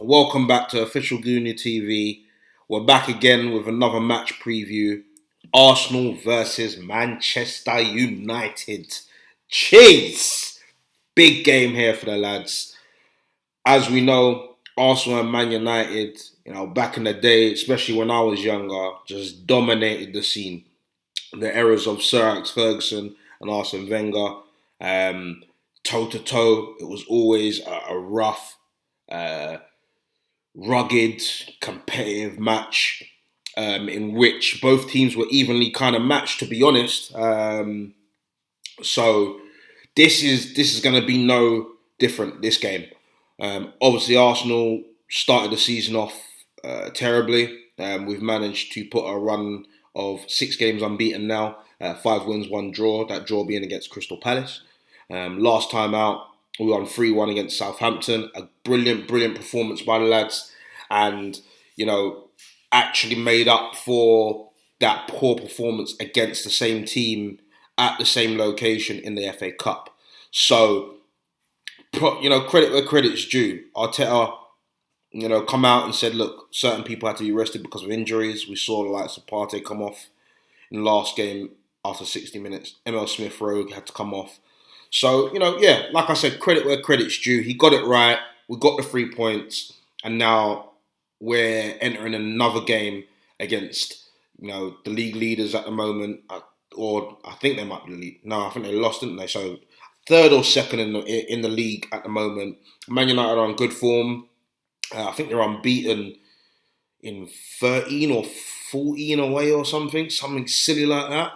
Welcome back to Official Goonie TV. We're back again with another match preview. Arsenal versus Manchester United. Cheers! Big game here for the lads. As we know, Arsenal and Man United, back in the day, especially when I was younger, just dominated the scene. The eras of Sir Alex Ferguson and Arsene Wenger, toe to toe, it was always a rough, rugged, competitive match in which both teams were evenly kind of matched, to be honest. So this is going to be no different. This game, obviously, Arsenal started the season off terribly. We've managed to put a run of 6 games unbeaten now, 5 wins, 1 draw. That draw being against Crystal Palace. Last time out, we won 3-1 against Southampton. A brilliant performance by the lads. And, actually made up for that poor performance against the same team at the same location in the FA Cup. So, credit where credit's due. Arteta, come out and said, look, certain people had to be rested because of injuries. We saw the likes of Partey come off in the last game after 60 minutes. Emile Smith-Rowe had to come off. So, like I said, credit where credit's due. He got it right. We got the 3 points. And now we're entering another game against, the league leaders at the moment. Or I think they might be the league. No, I think they lost, didn't they? So, third or second in the league at the moment. Man United are on good form. I think they're unbeaten in 13 or 14 away or something silly like that.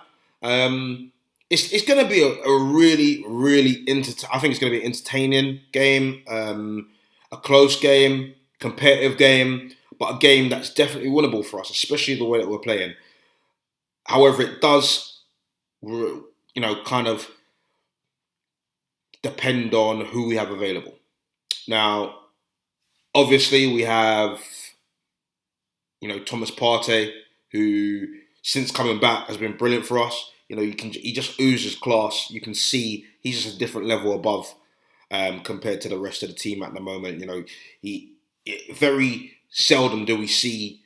It's going to be a really, I think it's going to be an entertaining game, a close game, competitive game, but a game that's definitely winnable for us, especially the way that we're playing. However, it does, kind of depend on who we have available. Now, obviously, we have, Thomas Partey, who, since coming back, has been brilliant for us. He just oozes class. You can see he's just a different level above compared to the rest of the team at the moment. Very seldom do we see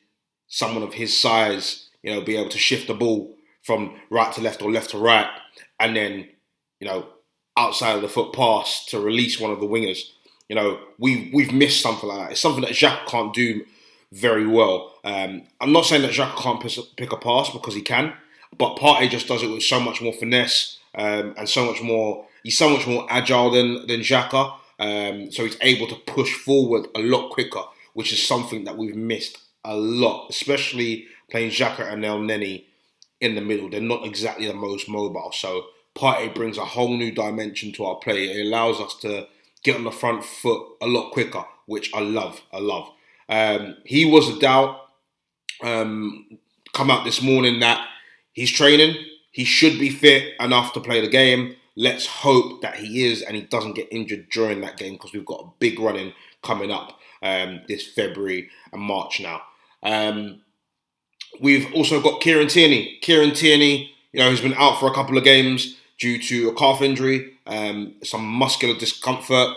someone of his size, be able to shift the ball from right to left or left to right, and then, outside of the foot pass to release one of the wingers. We've missed something like that. It's something that Xhaka can't do very well. I'm not saying that Xhaka can't pick a pass, because he can, but Partey just does it with so much more finesse and so much more. He's so much more agile than Xhaka, so he's able to push forward a lot quicker, which is something that we've missed a lot, especially playing Xhaka and El Neni in the middle. They're not exactly the most mobile, so Partey brings a whole new dimension to our play. It allows us to get on the front foot a lot quicker, which I love. He was a doubt. Come out this morning that he's training. He should be fit enough to play the game. Let's hope that he is and he doesn't get injured during that game, because we've got a big run-in coming up this February and March now. We've also got Kieran Tierney. Kieran Tierney, who's been out for a couple of games due to a calf injury, some muscular discomfort.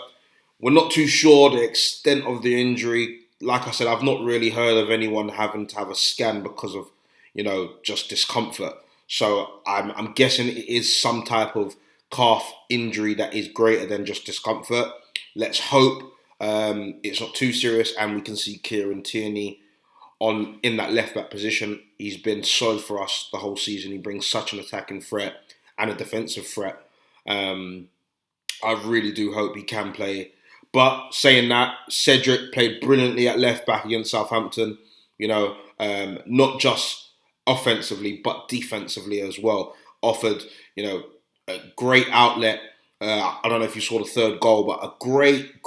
We're not too sure the extent of the injury. Like I said, I've not really heard of anyone having to have a scan because of, just discomfort. So I'm guessing it is some type of calf injury that is greater than just discomfort. Let's hope it's not too serious and we can see Kieran Tierney in that left back position. He's been solid for us the whole season. He brings such an attacking threat and a defensive threat. I really do hope he can play. But saying that, Cedric played brilliantly at left back against Southampton. Not just offensively, but defensively as well. Offered, a great outlet. I don't know if you saw the third goal, but a great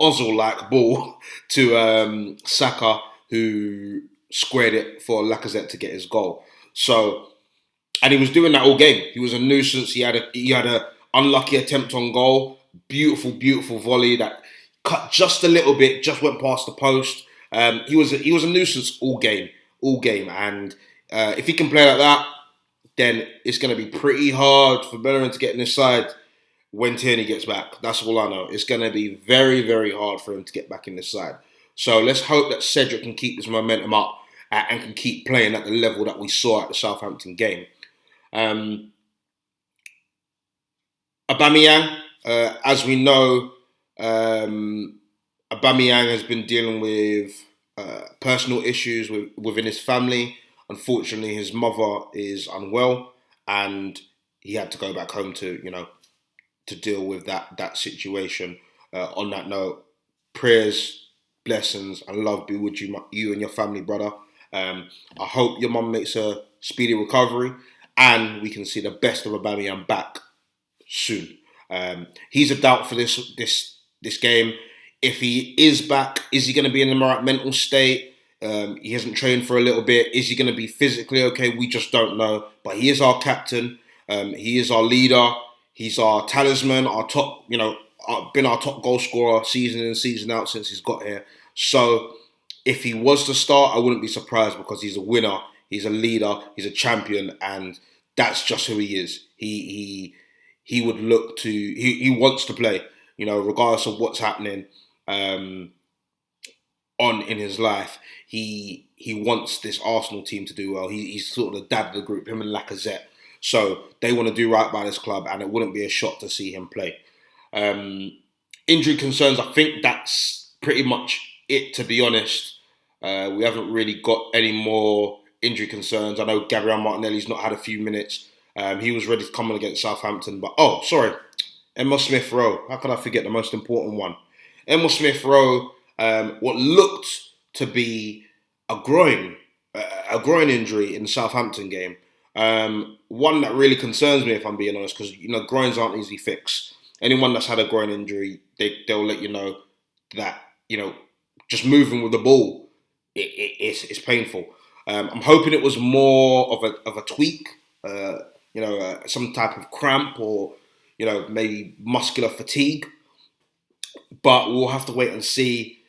Ozil-like ball to Saka, who squared it for Lacazette to get his goal. So, and he was doing that all game. He was a nuisance. He had a unlucky attempt on goal. Beautiful volley that cut just a little bit, just went past the post. He was a nuisance all game. And if he can play like that, then it's going to be pretty hard for Bellerin to get in his side when Tierney gets back. That's all I know. It's going to be very, very hard for him to get back in this side. So let's hope that Cedric can keep this momentum up and can keep playing at the level that we saw at the Southampton game. Aubameyang, as we know, Aubameyang has been dealing with personal issues within his family. Unfortunately, his mother is unwell, and he had to go back home to deal with that situation. On that note, prayers, blessings, and love be with you and your family, brother. I hope your mum makes a speedy recovery, and we can see the best of Aubameyang back soon. He's a doubt for this game. If he is back, is he going to be in the right mental state? He hasn't trained for a little bit. Is he going to be physically okay? We just don't know. But he is our captain. He is our leader. He's our talisman, our top, been our top goal scorer season in, season out since he's got here. So if he was to start, I wouldn't be surprised because he's a winner, he's a leader, he's a champion, and that's just who he is. He would look to, he wants to play, regardless of what's happening in his life. He wants this Arsenal team to do well. He's sort of the dad of the group, him and Lacazette. So they want to do right by this club, and it wouldn't be a shock to see him play. Injury concerns, I think that's pretty much it, to be honest. We haven't really got any more injury concerns. I know Gabriel Martinelli's not had a few minutes. He was ready to come on against Southampton, but Emile Smith-Rowe. How could I forget the most important one? Emile Smith-Rowe, what looked to be a groin injury in the Southampton game. One that really concerns me, if I'm being honest, because groins aren't easy fix. Anyone that's had a groin injury, they'll let you know that just moving with the ball, it's painful. I'm hoping it was more of a tweak, some type of cramp or maybe muscular fatigue. But we'll have to wait and see.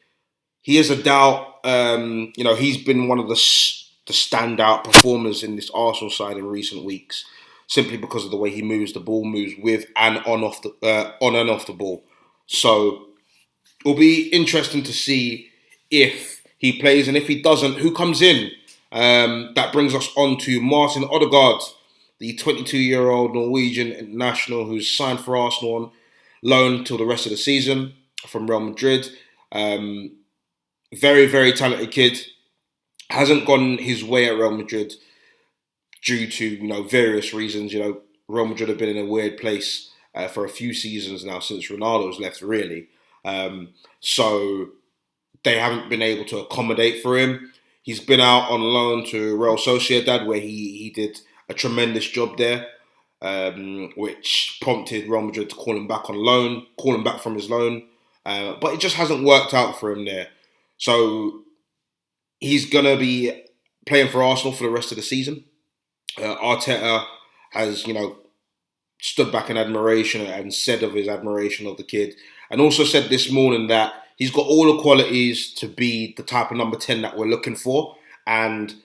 He is a doubt. He's been one of the standout performers in this Arsenal side in recent weeks, simply because of the way he moves the ball, moves with and on and off the ball. So it'll be interesting to see if he plays, and if he doesn't, who comes in. That brings us on to Martin Odegaard, the 22-year-old Norwegian international who's signed for Arsenal on loan till the rest of the season from Real Madrid. Very, very talented kid. Hasn't gone his way at Real Madrid due to various reasons. Real Madrid have been in a weird place for a few seasons now since Ronaldo's left, really. So they haven't been able to accommodate for him. He's been out on loan to Real Sociedad, where he did a tremendous job there, which prompted Real Madrid to call him back from his loan. But it just hasn't worked out for him there. So he's going to be playing for Arsenal for the rest of the season. Arteta has, stood back in admiration and said of his admiration of the kid. And also said this morning that he's got all the qualities to be the type of number 10 that we're looking for. And,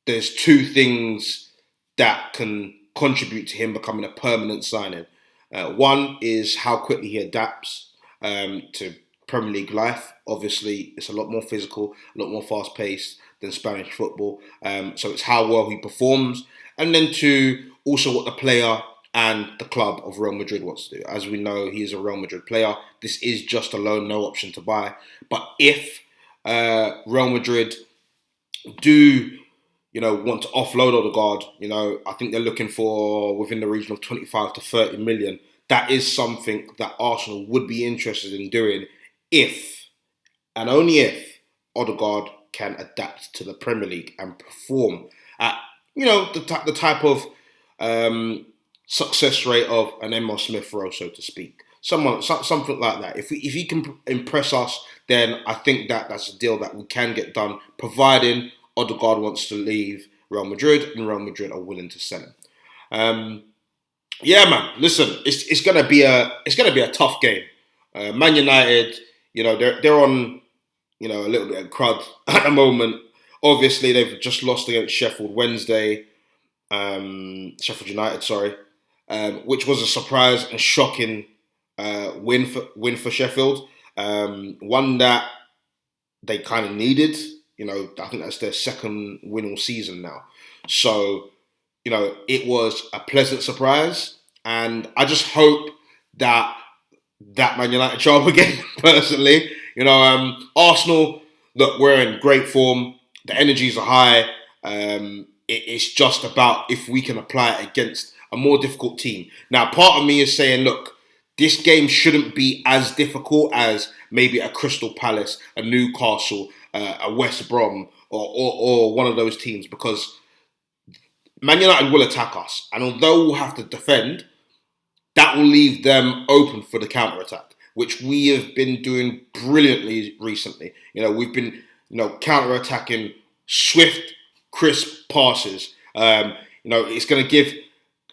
there's two things that can contribute to him becoming a permanent signing. One is how quickly he adapts to Premier League life. Obviously, it's a lot more physical, a lot more fast-paced than Spanish football. So it's how well he performs. And then two, also what the player and the club of Real Madrid wants to do. As we know, he is a Real Madrid player. This is just a loan, no option to buy. But if Real Madrid do, want to offload Odegaard, I think they're looking for within the region of 25 to 30 million. That is something that Arsenal would be interested in doing if, and only if, Odegaard can adapt to the Premier League and perform at, the type of success rate of an Emile Smith-Rowe, so to speak. Something like that. If he can impress us, then I think that's a deal that we can get done, providing Odegaard wants to leave Real Madrid and Real Madrid are willing to sell him. Yeah, man. Listen, it's gonna be a tough game. Man United, they're on, a little bit of crud at the moment. Obviously, they've just lost against Sheffield United, sorry. which was a surprise and shocking win for Sheffield. One that they kind of needed. I think that's their second win all season now. So, it was a pleasant surprise, and I just hope that Man United show up again. Personally, Arsenal. Look, we're in great form. The energies are high. It's just about if we can apply it against a more difficult team. Now, part of me is saying, look, this game shouldn't be as difficult as maybe a Crystal Palace, a Newcastle, a West Brom, or one of those teams, because Man United will attack us. And although we'll have to defend, that will leave them open for the counter-attack, which we have been doing brilliantly recently. We've been, counter-attacking swift, crisp passes. It's going to give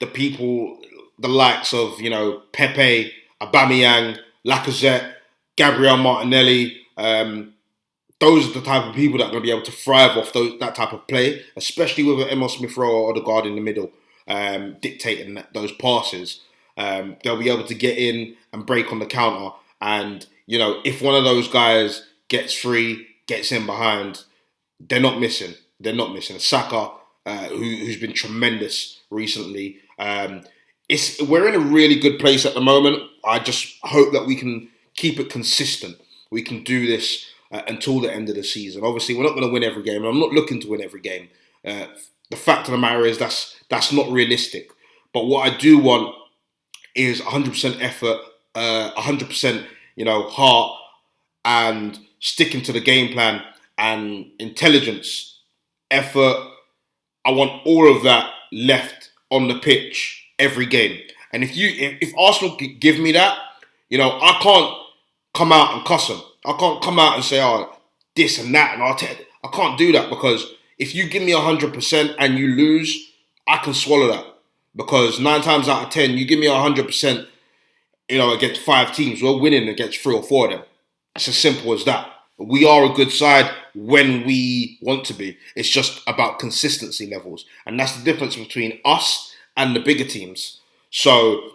the people the likes of, Pepe, Aubameyang, Lacazette, Gabriel Martinelli. Those are the type of people that are going to be able to thrive off that type of play, especially with an Emile Smith-Rowe or Odegaard in the middle, dictating those passes. They'll be able to get in and break on the counter. And, if one of those guys gets free, gets in behind, they're not missing. Saka, who's been tremendous recently. We're in a really good place at the moment. I just hope that we can keep it consistent. We can do this until the end of the season. Obviously, we're not going to win every game. I'm not looking to win every game. The fact of the matter is that's not realistic. But what I do want is 100% effort, 100% heart, and sticking to the game plan and intelligence, effort. I want all of that left on the pitch every game. And if Arsenal give me that, I can't come out and cuss them. I can't come out and say, this and that, and I can't do that, because if you give me 100% and you lose, I can swallow that. Because 9 times out of 10, you give me 100%, against 5 teams, we're winning against 3 or 4 of them. It's as simple as that. We are a good side when we want to be. It's just about consistency levels. And that's the difference between us and the bigger teams. So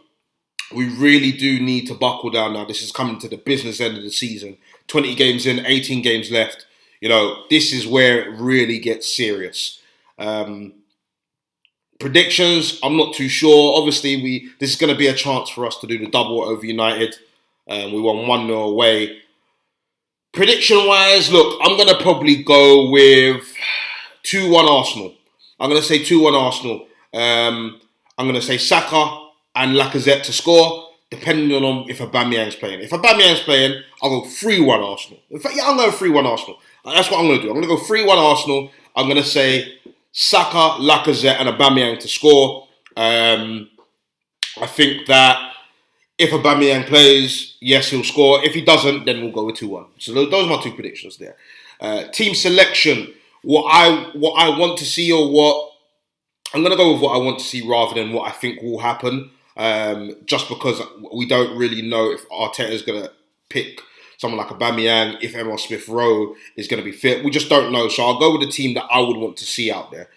we really do need to buckle down now. This is coming to the business end of the season. 20 games in, 18 games left. This is where it really gets serious. Predictions, I'm not too sure. Obviously, this is going to be a chance for us to do the double over United. We won 1-0 away. Prediction-wise, look, I'm going to probably go with 2-1 Arsenal. I'm going to say 2-1 Arsenal. I'm going to say Saka and Lacazette to score, depending on if Aubameyang's playing. If Aubameyang's playing, I'll go 3-1 Arsenal. In fact, I'm going 3-1 Arsenal. That's what I'm going to do. I'm going to go 3-1 Arsenal. I'm going to say Saka, Lacazette and Aubameyang to score. I think that if Aubameyang plays, yes, he'll score. If he doesn't, then we'll go with 2-1. So those are my 2 predictions there. Team selection. What I want to see, or what I'm going to go with what I want to see rather than what I think will happen. Just because we don't really know if Arteta is going to pick someone like Aubameyang, if Emile Smith-Rowe is going to be fit. We just don't know. So I'll go with the team that I would want to see out there.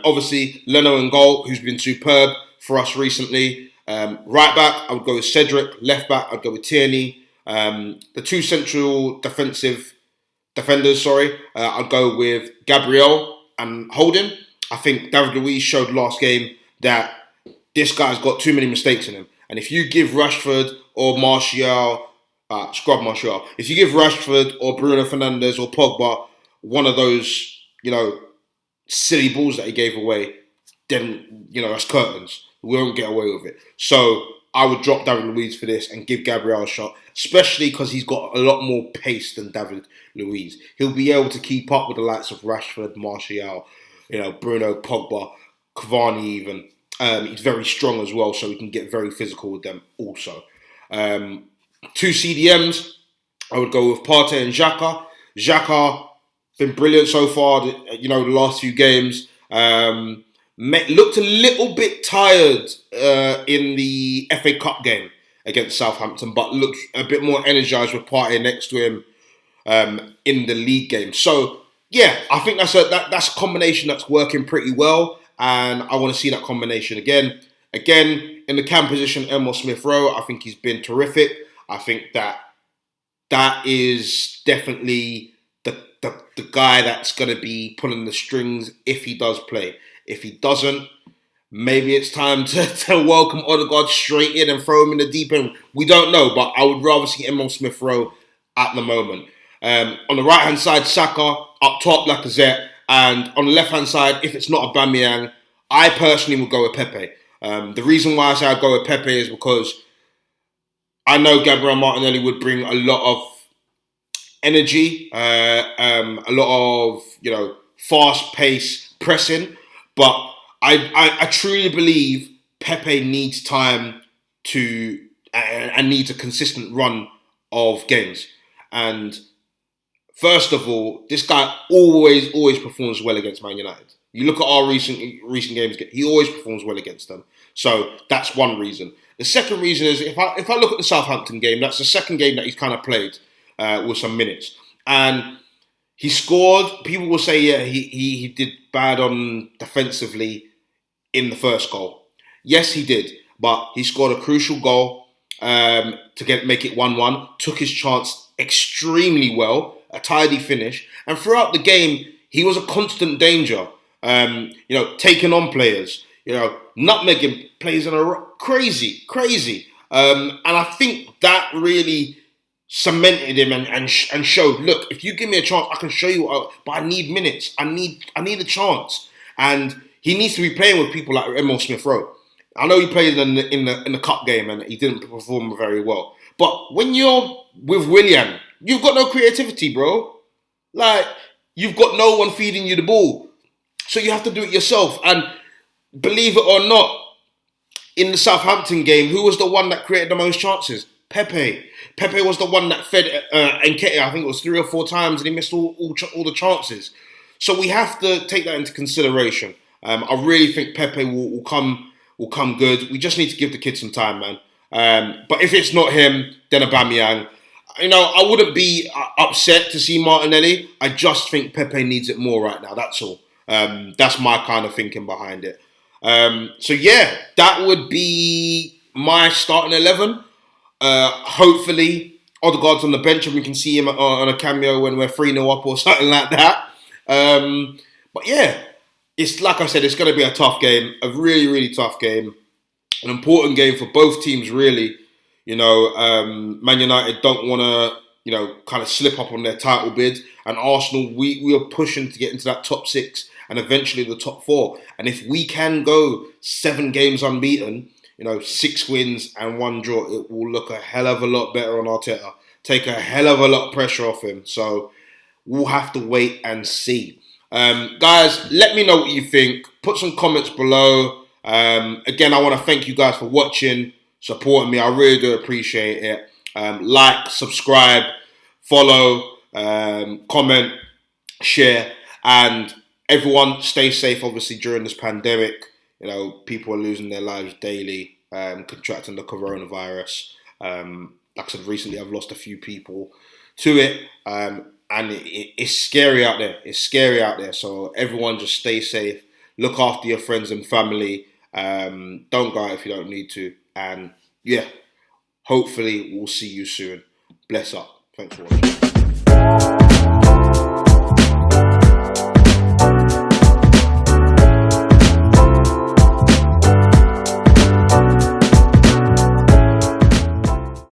Obviously, Leno in goal, who's been superb for us recently. Right back, I would go with Cedric. Left back, I'd go with Tierney. The 2 central defensive defenders, I'd go with Gabriel and Holding. I think David Luiz showed last game that this guy's got too many mistakes in him. And if you give Rashford or Martial, scrub Martial, if you give Rashford or Bruno Fernandes or Pogba one of those, silly balls that he gave away, then, that's curtains. We won't get away with it. So I would drop David Luiz for this and give Gabriel a shot, especially because he's got a lot more pace than David Luiz. He'll be able to keep up with the likes of Rashford, Martial, Bruno, Pogba, Cavani even. He's very strong as well, so he can get very physical with them also. 2 CDMs, I would go with Partey and Xhaka. Xhaka, been brilliant so far, the last few games. Looked a little bit tired in the FA Cup game against Southampton, but looked a bit more energised with Partey next to him in the league game. So, yeah, I think that's a combination that's working pretty well, and I want to see that combination again. Again, in the cam position, Emile Smith Rowe, I think he's been terrific. I think that is definitely the guy that's going to be pulling the strings if he does play. If he doesn't, maybe it's time to welcome Odegaard straight in and throw him in the deep end. We don't know, but I would rather see Emile Smith Rowe at the moment. On the right-hand side, Saka. Up top, Lacazette. And on the left-hand side, if it's not Aubameyang, I personally would go with Pepe. The reason why I say I'd go with Pepe is because I know Gabriel Martinelli would bring a lot of energy, a lot of, fast-paced pressing, but I truly believe Pepe needs time and needs a consistent run of games. And first of all, this guy always performs well against Man United. You look at our recent games; he always performs well against them. So that's one reason. The second reason is if I look at the Southampton game, that's the second game that he's kind of played with some minutes, and he scored. People will say, yeah, he did bad on defensively in the first goal. Yes, he did, but he scored a crucial goal to make it 1-1. Took his chance extremely well, a tidy finish, and throughout the game he was a constant danger. Taking on players, nutmegging players in a crazy. And I think that really cemented him and showed, look, if you give me a chance, I can show you, but I need minutes. I need a chance. And he needs to be playing with people like Emile Smith Rowe. I know he played in the cup game and he didn't perform very well. But when you're with Willian, you've got no creativity, bro. Like, you've got no one feeding you the ball. So you have to do it yourself. And believe it or not, in the Southampton game, who was the one that created the most chances? Pepe. Pepe was the one that fed Nketiah, I think it was 3 or 4 times, and he missed all the chances. So we have to take that into consideration. I really think Pepe will come good. We just need to give the kid some time, man. But if it's not him, then Aubameyang. I wouldn't be upset to see Martinelli. I just think Pepe needs it more right now. That's all. That's my kind of thinking behind it. So yeah, that would be my starting 11. Hopefully, Odegaard's on the bench and we can see him on a cameo when we're 3-0 up or something like that. But yeah, it's like I said, it's going to be a tough game, a really, really tough game, an important game for both teams, really. Man United don't want to, kind of slip up on their title bid, and Arsenal, we are pushing to get into that top 6 and eventually the top 4. And if we can go 7 games unbeaten, 6 wins and 1 draw, it will look a hell of a lot better on Arteta. Take a hell of a lot of pressure off him. So we'll have to wait and see. Guys, let me know what you think. Put some comments below. Again, I want to thank you guys for watching, supporting me. I really do appreciate it. Like, subscribe, follow, comment, share, and everyone stay safe. Obviously, during this pandemic, people are losing their lives daily, contracting the coronavirus. Like I said, recently I've lost a few people to it, and it's scary out there. It's scary out there. So everyone just stay safe. Look after your friends and family. Don't go out if you don't need to. And yeah, hopefully we'll see you soon. Bless up. Thanks for watching.